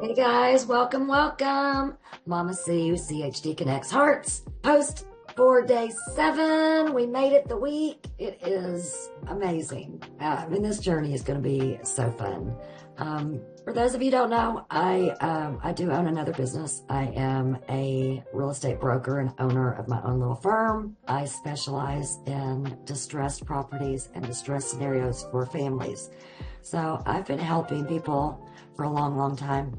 Hey guys, welcome, welcome. Momma C, CHD Connects Hearts. Post for day 7. We made it the week. It is amazing. This journey is going to be so fun. For those of you who don't know, I do own another business. I am a real estate broker and owner of my own little firm. I specialize in distressed properties and distressed scenarios for families. So I've been helping people for a long, long time.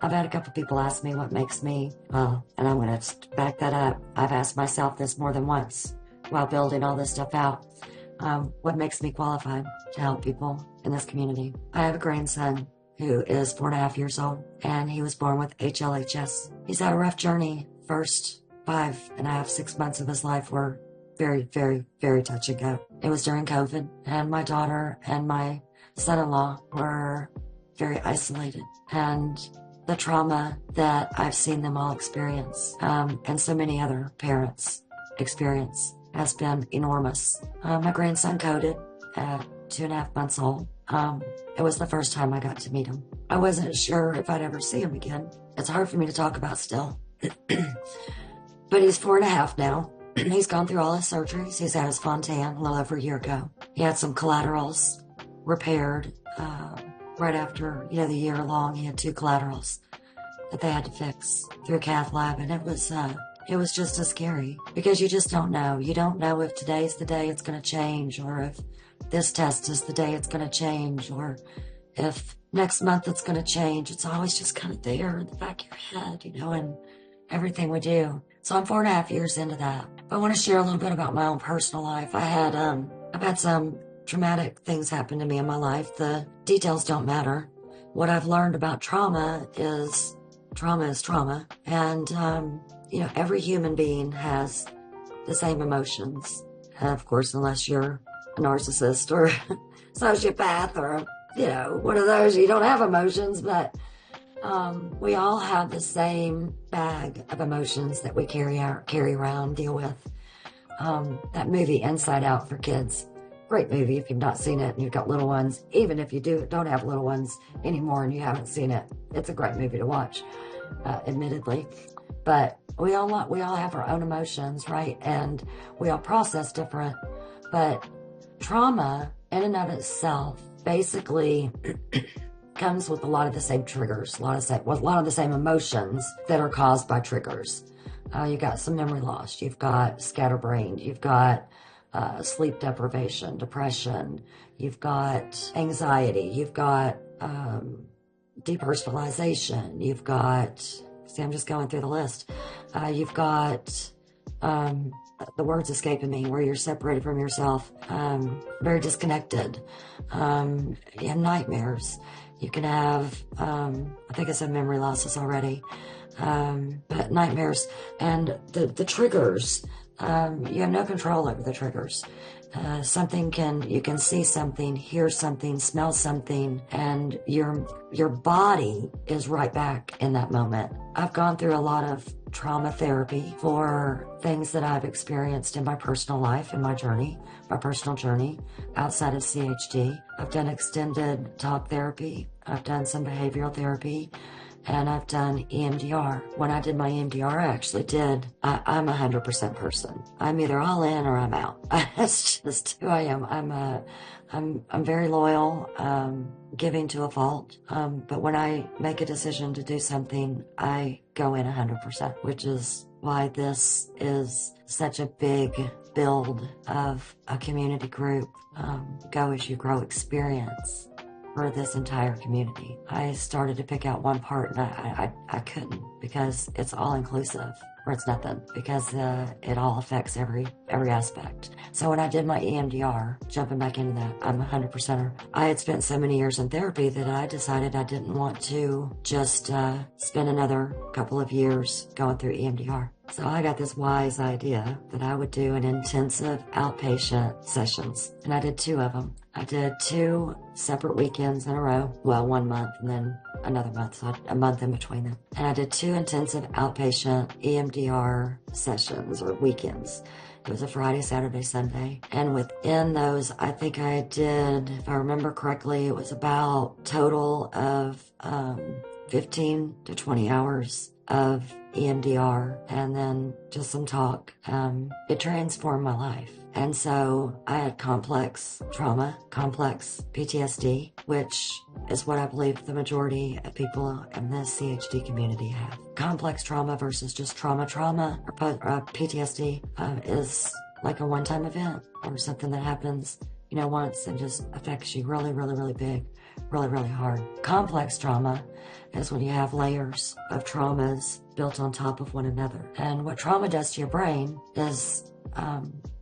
I've had a couple people ask me what makes me, and I'm going to back that up. I've asked myself this more than once while building all this stuff out. What makes me qualified to help people in this community? I have a grandson who is 4.5 years old, and he was born with HLHS. He's had a rough journey. First 5.5, 6 months of his life were very, very, very touch and go. It was during COVID, and my daughter and my son-in-law were very isolated, and the trauma that I've seen them all experience, and so many other parents experience, has been enormous. My grandson coded at 2.5 months old. It was the first time I got to meet him. I wasn't sure if I'd ever see him again. It's hard for me to talk about still. But he's 4.5 now. He's gone through all his surgeries. He's had his Fontan a little over a year ago. He had some collaterals repaired right after, the year long. He had 2 collaterals that they had to fix through cath lab, and it was just as scary because you just don't know. You don't know if today's the day it's going to change, or if this test is the day it's going to change, or if next month it's going to change. It's always just kind of there in the back of your head, in everything we do. So I'm 4.5 years into that. I want to share a little bit about my own personal life. I've had some traumatic things happen to me in my life. The details don't matter. What I've learned about trauma is trauma. And, every human being has the same emotions. And of course, unless you're a narcissist or sociopath or, one of those, you don't have emotions, but we all have the same bag of emotions that we carry around, deal with. That movie Inside Out for kids. Great movie if you've not seen it and you've got little ones. Even if you don't have little ones anymore and you haven't seen it, it's a great movie to watch, admittedly. But we all have our own emotions, right? And we all process different. But trauma in and of itself basically comes with a lot of the same triggers, a lot of the same emotions that are caused by triggers. You got some memory loss. You've got scatterbrained. You've got sleep deprivation, depression, you've got anxiety, you've got depersonalization, you've got, I'm just going through the list. You've got, the words escaping me, where you're separated from yourself, very disconnected. You have nightmares. You can have, I think I said memory losses already, but nightmares and the triggers. You have no control over the triggers. You can see something, hear something, smell something, and your body is right back in that moment. I've gone through a lot of trauma therapy for things that I've experienced in my personal life, in my personal journey outside of CHD. I've done extended talk therapy. I've done some behavioral therapy. And I've done EMDR. When I did my EMDR, I'm a 100% person. I'm either all in or I'm out. That's just who I am. I'm very loyal, giving to a fault. But when I make a decision to do something, I go in 100%, which is why this is such a big build of a community group, Go As You Grow experience for this entire community. I started to pick out one part and I couldn't, because it's all inclusive, or it's nothing, because it all affects every aspect. So when I did my EMDR, jumping back into that, I'm a 100%er. I had spent so many years in therapy that I decided I didn't want to just spend another couple of years going through EMDR. So I got this wise idea that I would do an intensive outpatient sessions, and I did 2 of them. I did 2 separate weekends in a row. Well, 1 month and then another month, so a month in between them. And I did 2 intensive outpatient EMDR sessions or weekends. It was a Friday, Saturday, Sunday. And within those, I think I did, if I remember correctly, it was about total of 15 to 20 hours of EMDR and then just some talk. It transformed my life. And so I had complex trauma, complex PTSD, which is what I believe the majority of people in the CHD community have. Complex trauma versus just trauma or PTSD is like a one-time event or something that happens, once and just affects you really, really, really big, really, really hard. Complex trauma is when you have layers of traumas built on top of one another. And what trauma does to your brain is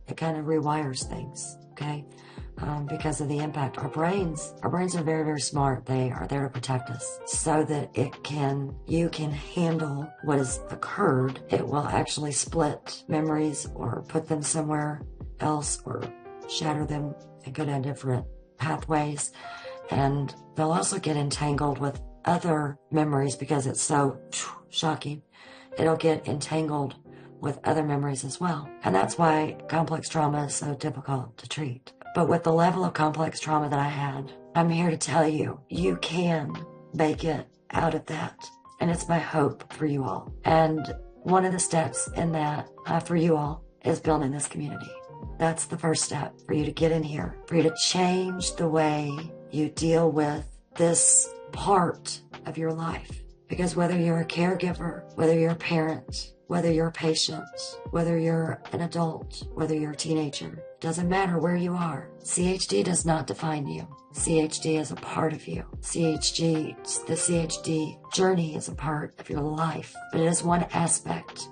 it kind of rewires things, okay? Because of the impact. Our brains are very, very smart. They are there to protect us so that you can handle what has occurred. It will actually split memories or put them somewhere else or shatter them and go down different pathways. And they'll also get entangled with other memories because it's so shocking. It'll get entangled with other memories as well. And that's why complex trauma is so difficult to treat. But with the level of complex trauma that I had, I'm here to tell you, you can make it out of that. And it's my hope for you all. And one of the steps in that for you all is building this community. That's the first step for you to get in here, for you to change the way you deal with this part of your life. Because whether you're a caregiver, whether you're a parent, whether you're a patient, whether you're an adult, whether you're a teenager, doesn't matter where you are. CHD does not define you. CHD is a part of you. the CHD journey is a part of your life, but it is one aspect.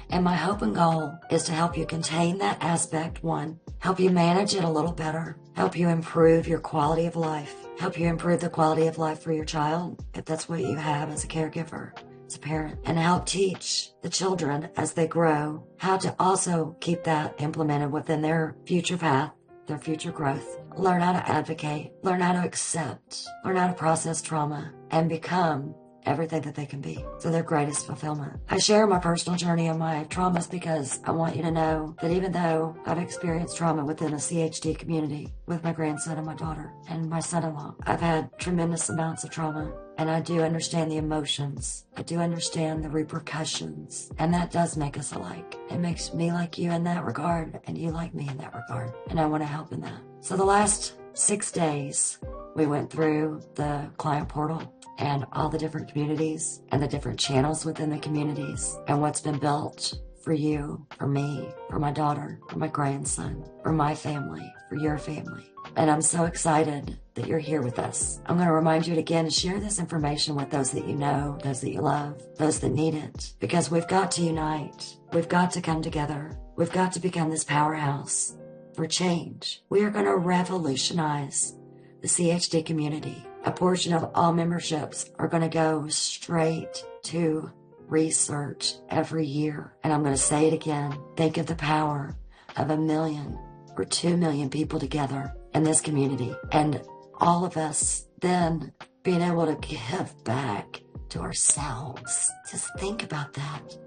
And my hope and goal is to help you contain that aspect, one, help you manage it a little better, help you improve your quality of life, help you improve the quality of life for your child, if that's what you have as a caregiver, as a parent, and help teach the children as they grow how to also keep that implemented within their future path, their future growth. Learn how to advocate, learn how to accept, learn how to process trauma, and become everything that they can be. So their greatest fulfillment. I share my personal journey of my traumas because I want you to know that even though I've experienced trauma within a CHD community with my grandson and my daughter and my son-in-law, I've had tremendous amounts of trauma. And I do understand the emotions. I do understand the repercussions. And that does make us alike. It makes me like you in that regard and you like me in that regard. And I want to help in that. So the last 6 days, we went through the client portal and all the different communities and the different channels within the communities and what's been built for you, for me, for my daughter, for my grandson, for my family, for your family. And I'm so excited that you're here with us. I'm going to remind you again to share this information with those that you know, those that you love, those that need it, because we've got to unite. We've got to come together. We've got to become this powerhouse for change. We are going to revolutionize the CHD community. A portion of all memberships are going to go straight to research every year. And I'm going to say it again. Think of the power of 1 million or 2 million people together in this community. And all of us then being able to give back to ourselves. Just think about that.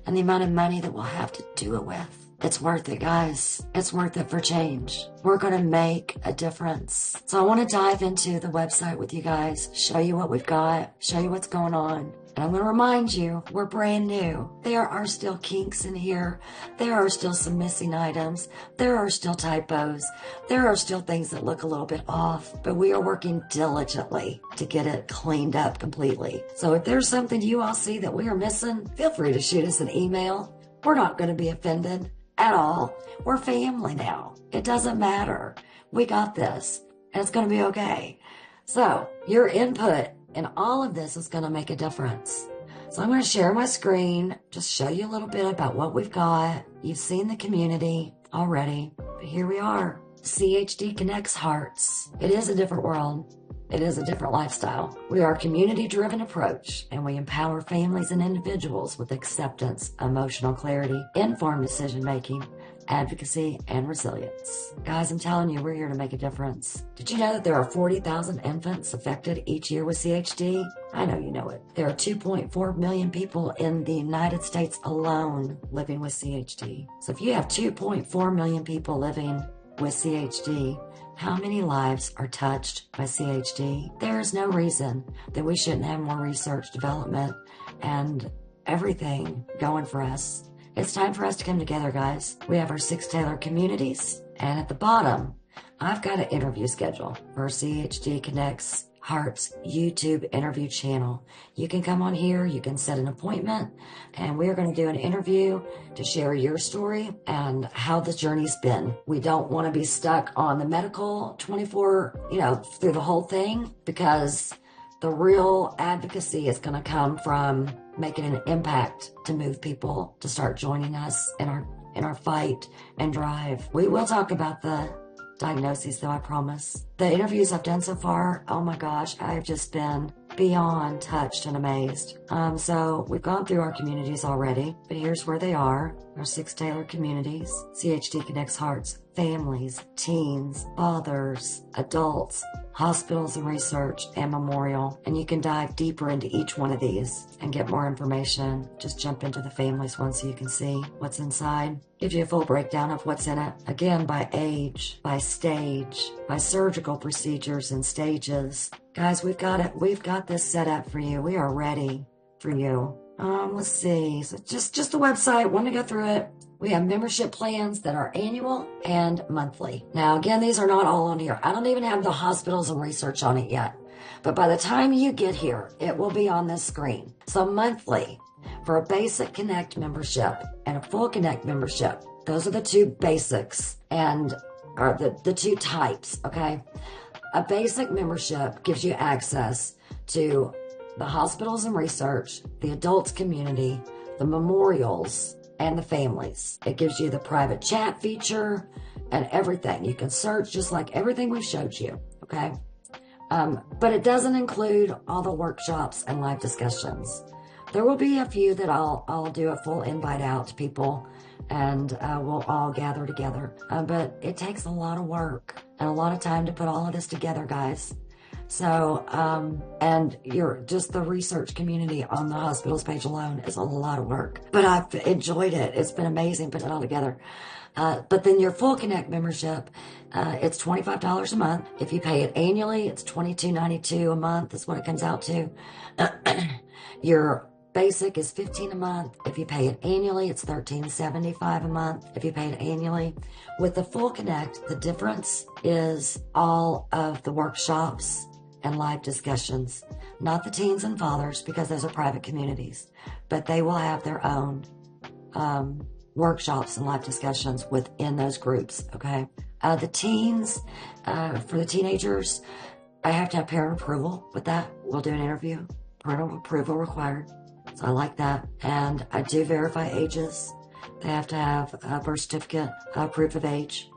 And the amount of money that we'll have to do it with. It's worth it, guys. It's worth it for change. We're going to make a difference. So I want to dive into the website with you guys, show you what we've got, show you what's going on. And I'm going to remind you, we're brand new. There are still kinks in here. There are still some missing items. There are still typos. There are still things that look a little bit off. But we are working diligently to get it cleaned up completely. So if there's something you all see that we are missing, feel free to shoot us an email. We're not going to be offended at all. We're family now. It doesn't matter. We got this. And it's going to be okay. So your input in all of this is going to make a difference. So I'm going to share my screen, just show you a little bit about what we've got. You've seen the community already, but here we are. CHD Connects Hearts. It is a different world. It is a different lifestyle. We are a community-driven approach, and we empower families and individuals with acceptance, emotional clarity, informed decision-making, advocacy, and resilience. Guys, I'm telling you, we're here to make a difference. Did you know that there are 40,000 infants affected each year with CHD? I know you know it. There are 2.4 million people in the United States alone living with CHD. So if you have 2.4 million people living with CHD, how many lives are touched by CHD? There is no reason that we shouldn't have more research, development, and everything going for us. It's time for us to come together, guys. We have our 6 tailored communities, and at the bottom, I've got an interview schedule for CHD Connects Hearts YouTube interview channel. You can come on here, you can set an appointment, and we're going to do an interview to share your story and how the journey's been. We don't want to be stuck on the medical 24, through the whole thing, because the real advocacy is going to come from making an impact to move people to start joining us in our fight and drive. We will talk about the diagnoses, though, I promise. The interviews I've done so far, oh my gosh, I've just been beyond touched and amazed. So we've gone through our communities already, but here's where they are. Our 6 tailored communities: CHD Connects Hearts, families, teens, fathers, adults, hospitals and research, and memorial. And you can dive deeper into each one of these and get more information. Just jump into the families one so you can see what's inside. Gives you a full breakdown of what's in it. Again, by age, by stage, by surgical procedures and stages. Guys, we've got it. We've got this set up for you. We are ready for you. Let's see. So just the website. Want to go through it. We have membership plans that are annual and monthly. Now, again, these are not all on here. I don't even have the hospitals and research on it yet. But by the time you get here, it will be on this screen. So monthly, for a basic Connect membership and a full Connect membership, those are the 2 basics and are the 2 types, okay? A basic membership gives you access to the hospitals and research, the adults community, the memorials, and the families. It gives you the private chat feature and everything. You can search just like everything we showed you, okay? But it doesn't include all the workshops and live discussions. There will be a few that I'll do a full invite out to people, and we'll all gather together. But it takes a lot of work and a lot of time to put all of this together, guys. So, and just the research community on the hospitals page alone is a lot of work. But I've enjoyed it. It's been amazing putting it all together. But then your full Connect membership, it's $25 a month. If you pay it annually, it's $22.92 a month. That's what it comes out to. Your basic is $15 a month. If you pay it annually, it's $13.75 a month. If you pay it annually. With the full Connect, the difference is all of the workshops and live discussions. Not the teens and fathers, because those are private communities, but they will have their own workshops and live discussions within those groups, okay? The teens, for the teenagers, I have to have parent approval with that. We'll do an interview. Parental approval required. So I like that. And I do verify ages. They have to have a birth certificate, proof of age,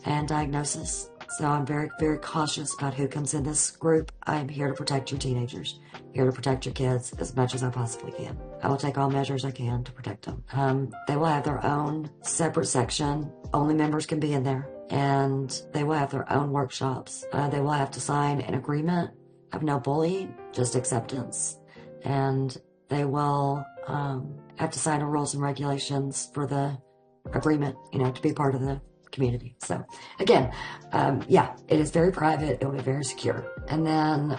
and diagnosis. So I'm very, very cautious about who comes in this group. I'm here to protect your teenagers, here to protect your kids as much as I possibly can. I will take all measures I can to protect them. They will have their own separate section. Only members can be in there. And they will have their own workshops. They will have to sign an agreement of no bullying, just acceptance. And they will have to sign the rules and regulations for the agreement, to be part of the community. So again, it is very private. It will be very secure. And then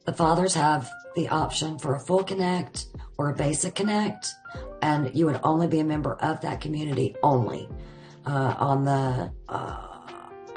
the fathers have the option for a full Connect or a basic Connect, and you would only be a member of that community only. I'm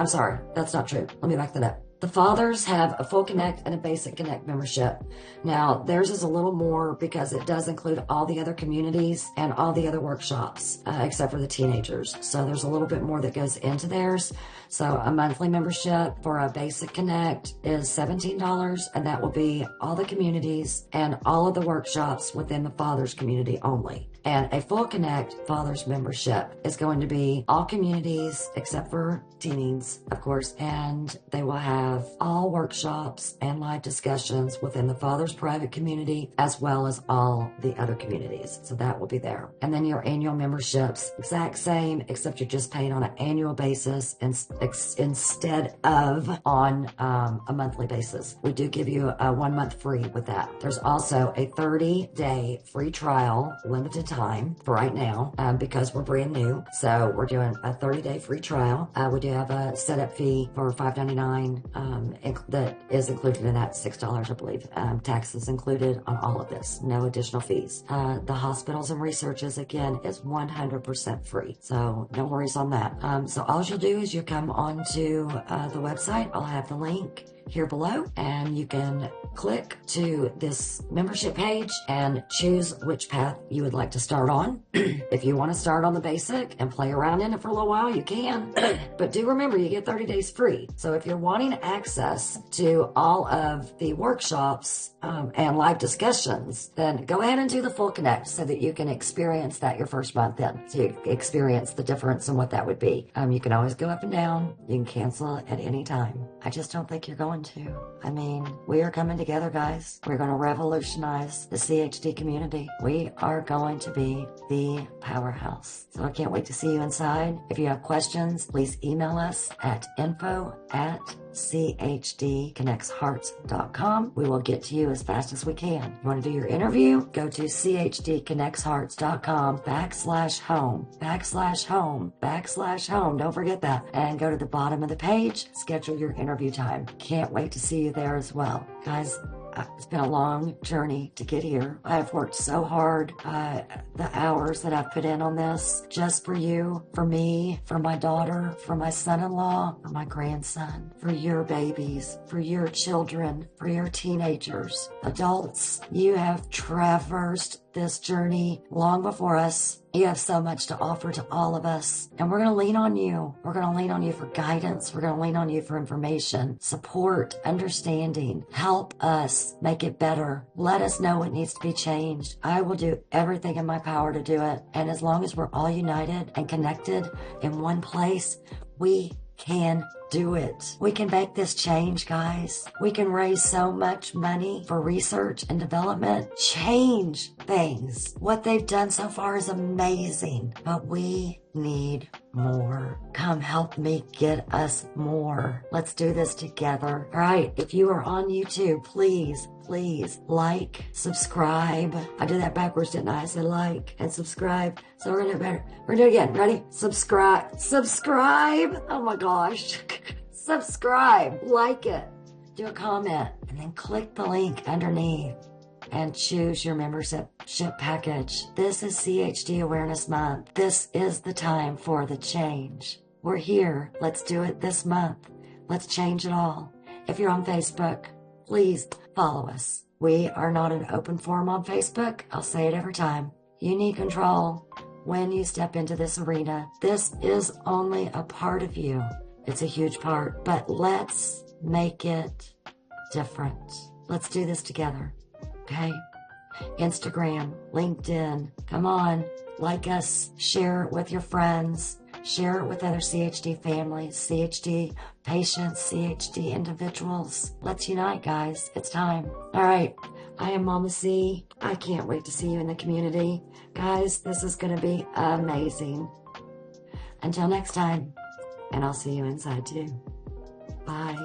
sorry, that's not true. Let me back that up. The fathers have a full Connect and a basic Connect membership. Now, theirs is a little more because it does include all the other communities and all the other workshops, except for the teenagers. So there's a little bit more that goes into theirs. So a monthly membership for a basic Connect is $17, and that will be all the communities and all of the workshops within the fathers community only. And a full Connect Fathers membership is going to be all communities except for teens, of course, and they will have all workshops and live discussions within the Fathers private community as well as all the other communities. So that will be there. And then your annual memberships, exact same, except you're just paying on an annual basis instead of on a monthly basis. We do give you a 1 month free with that. There's also a 30-day free trial, limited time time for right now because we're brand new. So we're doing a 30-day free trial. We do have a setup fee for $5.99 that is included in that $6, I believe. Taxes included on all of this. No additional fees. The hospitals and researches, again, is 100% free. So no worries on that. So all you'll do is you come onto the website. I'll have the link here below, and you can click to this membership page and choose which path you would like to start on. If you want to start on the basic and play around in it for a little while, you can. But do remember, you get 30 days free. So if you're wanting access to all of the workshops and live discussions, then go ahead and do the full Connect so that you can experience that your first month in. So you experience the difference and what that would be. You can always go up and down. You can cancel at any time. I just don't think you're going to. I mean, we are coming together, guys. We're going to revolutionize the CHD community. We are going to be the powerhouse. So I can't wait to see you inside. If you have questions, please email us at info@CHDConnectsHearts.com. We will get to you as fast as we can. You want to do your interview? Go to CHDConnectsHearts.com/home. Don't forget that. And go to the bottom of the page, schedule your interview time. Can't wait to see you there as well. Guys, it's been a long journey to get here. I have worked so hard, the hours that I've put in on this, just for you, for me, for my daughter, for my son-in-law, for my grandson, for your babies, for your children, for your teenagers, adults. You have traversed this journey long before us. You have so much to offer to all of us, and we're going to lean on you. We're going to lean on you for guidance. We're going to lean on you for information, support, understanding. Help us make it better. Let us know what needs to be changed. I will do everything in my power to do it, and as long as we're all united and connected in one place, we can do it. We can make this change, guys. We can raise so much money for research and development, change things. What they've done so far is amazing, but we need more. Come help me get us more. Let's do this together. All right. If you are on YouTube, please like, subscribe. I did that backwards, didn't I? I said like and subscribe. So we're gonna do better. We're gonna do it again. Ready? Subscribe. Oh my gosh. Subscribe. Like it. Do a comment. And then click the link underneath and choose your membership package. This is CHD Awareness Month. This is the time for the change. We're here. Let's do it this month. Let's change it all. If you're on Facebook, please follow us. We are not an open forum on Facebook. I'll say it every time. You need control when you step into this arena. This is only a part of you. It's a huge part, but let's make it different. Let's do this together, okay? Instagram, LinkedIn, come on, like us, share it with your friends, share it with other CHD families, CHD patients, CHD individuals. Let's unite, guys. It's time. All right. I am Momma C. I can't wait to see you in the community. Guys, this is going to be amazing. Until next time. And I'll see you inside too. Bye.